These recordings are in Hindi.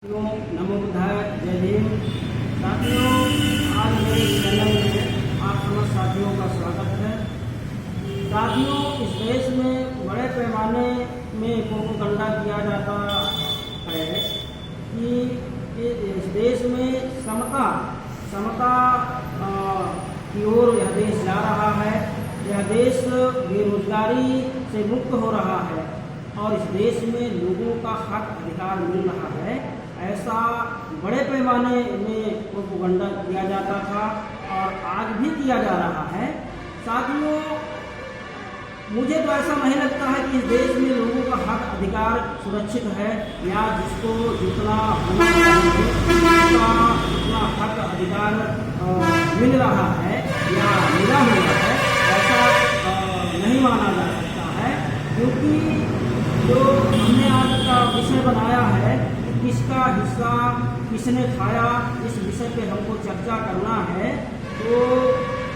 नमो बुद्धाय, जय भीम। साथियों, आज मेरे चैनल में आप समस्त साथियों का स्वागत है। साथियों, इस देश में बड़े पैमाने में प्रोपेगेंडा किया जाता है कि इस देश में समता की ओर यह देश जा रहा है। यह देश बेरोजगारी से मुक्त हो रहा है और इस देश में लोगों का हक अधिकार मिल रहा है। ऐसा बड़े पैमाने में प्रोपेगेंडा किया जाता था और आज भी किया जा रहा है। साथियों, मुझे तो ऐसा नहीं लगता है कि इस देश में लोगों का हक अधिकार सुरक्षित है या जिसको जितना होना चाहिए उतना हक अधिकार मिल रहा है या मिला हुआ है, ऐसा नहीं माना जा सकता है। क्योंकि जो हमने आज का विषय बनाया है कि किसका हिस्सा किसने खाया, इस विषय पे हमको चर्चा करना है। तो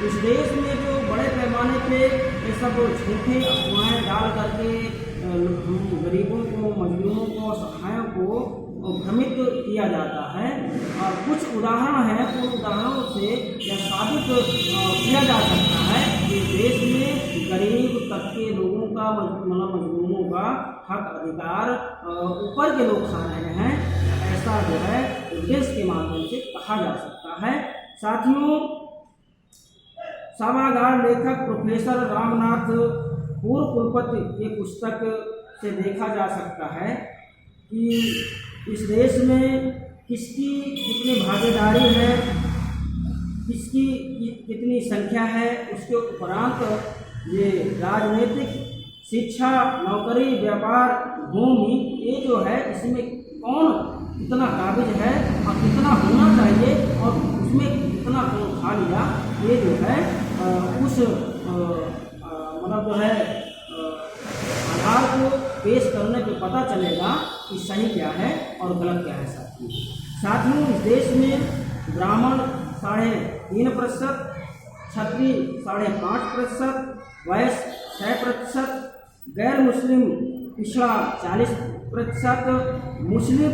इस देश में जो बड़े पैमाने पे ये सब झूठी अफवाहें डाल करके गरीबों को, मजलूमों को, असहायों को भ्रमित किया जाता है और कुछ उदाहरण हैं, उन उदाहरणों से यह साबित किया जा सकता है कि देश में गरीब तबके लोगों का, मजलूमों का हक अधिकार ऊपर के लोग खा रहे हैं, ऐसा जो है देश के माध्यम से कहा जा सकता है। साथियों, सभागार लेखक प्रोफेसर रामनाथ पूर्व कुलपति की पुस्तक से देखा जा सकता है कि इस देश में किसकी कितनी भागीदारी है, किसकी कितनी संख्या है। उसके उपरांत ये राजनीतिक, शिक्षा, नौकरी, व्यापार, भूमि, ये जो है इसमें कौन कितना काबिज है और कितना होना चाहिए और उसमें कितना कौन खा लिया, ये जो है उस मतलब जो है आधार को पेश करने पे पता चलेगा कि सही क्या है और गलत क्या है। साथियों, इस देश में ब्राह्मण 3.5%, क्षत्रिय 5.5%, वैश्य 6%, गैर मुस्लिम पिछड़ा 40%, मुस्लिम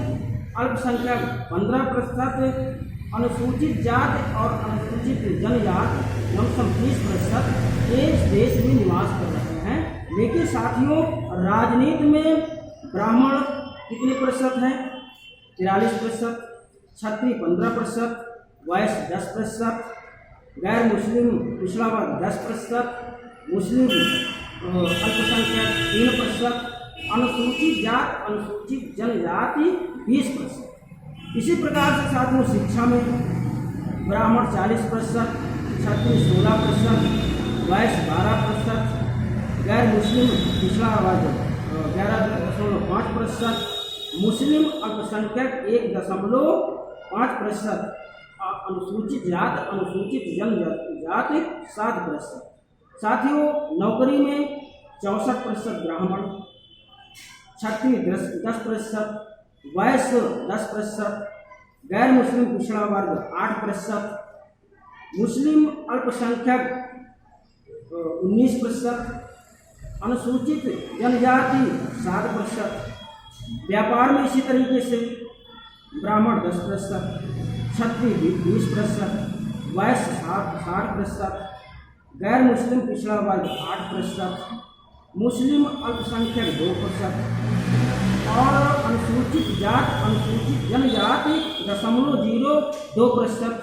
अल्पसंख्यक 15%, अनुसूचित जाति और अनुसूचित जनजाति 30% इस देश में निवास कर रहे हैं। लेकिन साथियों, राजनीति में ब्राह्मण कितने प्रतिशत हैं? 43%, क्षत्रिय 15%, वैश्य 10%, गैर मुस्लिम पिछड़ा वर्ग 10%, मुस्लिम अल्पसंख्यक 3%, अनुसूचित जाति, अनुसूचित जनजाति 20%। इसी प्रकार से साथियों, शिक्षा में ब्राह्मण 40%, क्षत्रिय 16%, वैश्य 12%, गैर मुस्लिम पिछड़ा वर्ग 11.5%, मुस्लिम अल्पसंख्यक 1.5%, अनुसूचित जाति, अनुसूचित जनजाति 7%। साथियों, नौकरी में 64% ब्राह्मण, क्षत्रिय 10%, वैश्य 10%, गैर मुस्लिम पिछड़ा वर्ग 8%, मुस्लिम अल्पसंख्यक 19%, अनुसूचित जनजाति 7%। व्यापार में इसी तरीके से ब्राह्मण 10%, क्षत्रिय 20%, वैश्य 60%, गैर मुस्लिम पिछड़ा वर्ग 8%, मुस्लिम अल्पसंख्यक 2% और अनुसूचित जाति, अनुसूचित जनजाति 0.02%।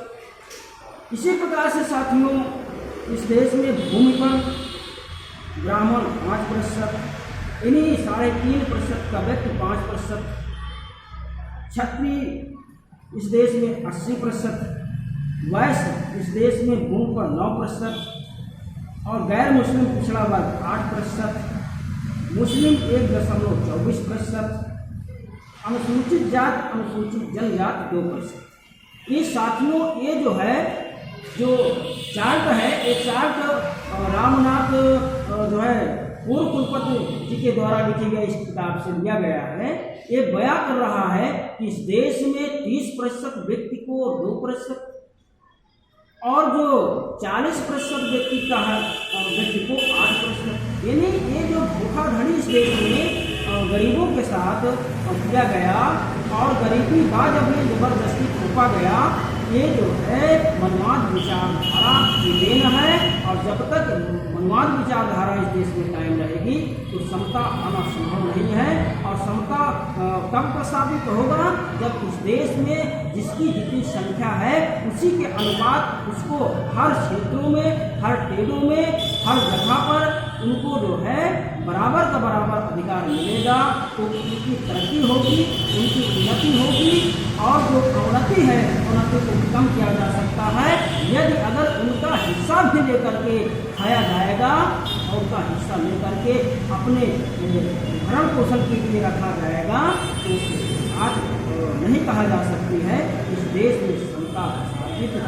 इसी प्रकार से साथियों, इस देश में भूमि पर ब्राह्मण 5%, इन्हीं 3.5% का व्यक्ति 5%, क्षत्रिय इस देश में 80%, वैश्य इस देश में भूमि पर 9% और गैर मुस्लिम पिछड़ा वर्ग 8%, मुस्लिम 1.24%, अनुसूचित जाति, अनुसूचित जनजाति 2%। ये साथियों, ये जो है जो चार्ट है, ये चार्ट रामनाथ जो है पूर्व कुलपति जी के द्वारा लिखी गई इस किताब से लिया गया है। ये बयां कर रहा है कि इस देश में 30% व्यक्ति को 2% और जो 40% व्यक्ति का है व्यक्ति को 8%। यानी ये जो धोखाधड़ी इस देश में गरीबों के साथ किया गया, और गरीबी का जब ये ज़बरदस्ती थोपा गया, ये जो है मनवाद विचारधारा की देन है। और जब तक मनवाद विचारधारा इस देश में कायम रहेगी तो समता आना संभव नहीं है। और समता कब प्रस्तावित होगा, जब इस देश में जिसकी जितनी संख्या है उसी के अनुपात उसको हर क्षेत्रों में, हर टेड़ों में, हर जगह पर उनको जो है बराबर का बराबर अधिकार मिलेगा, तो उनकी तरक्की होगी, उनकी उन्नति होगी। और जो अवनति है, उन्नति को कम किया जा सकता है यदि अगर उनका हिस्सा भी लेकर के खाया जाएगा और उनका हिस्सा लेकर के अपने भरण पोषण के लिए रखा जाएगा, तो आज नहीं कहा जा सकती है इस देश में समता स्थापित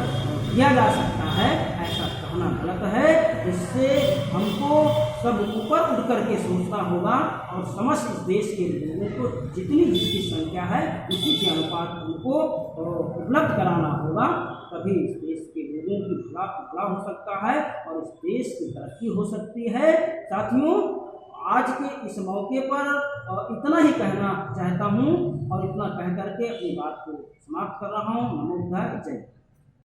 किया जा सकता है, ऐसा कहना गलत है। इससे हमको सब ऊपर उठ करके सोचना होगा और समस्त इस देश के लोगों को जितनी जिसकी संख्या है उसी के अनुपात उनको उपलब्ध कराना होगा, तभी इस देश के लोगों की भला हो सकता है और इस देश की तरक्की हो सकती है। साथियों, आज के इस मौके पर इतना ही कहना चाहता हूँ और इतना कह करके अपनी बात को समाप्त कर रहा हूँ। नमो बुद्धाय, जय।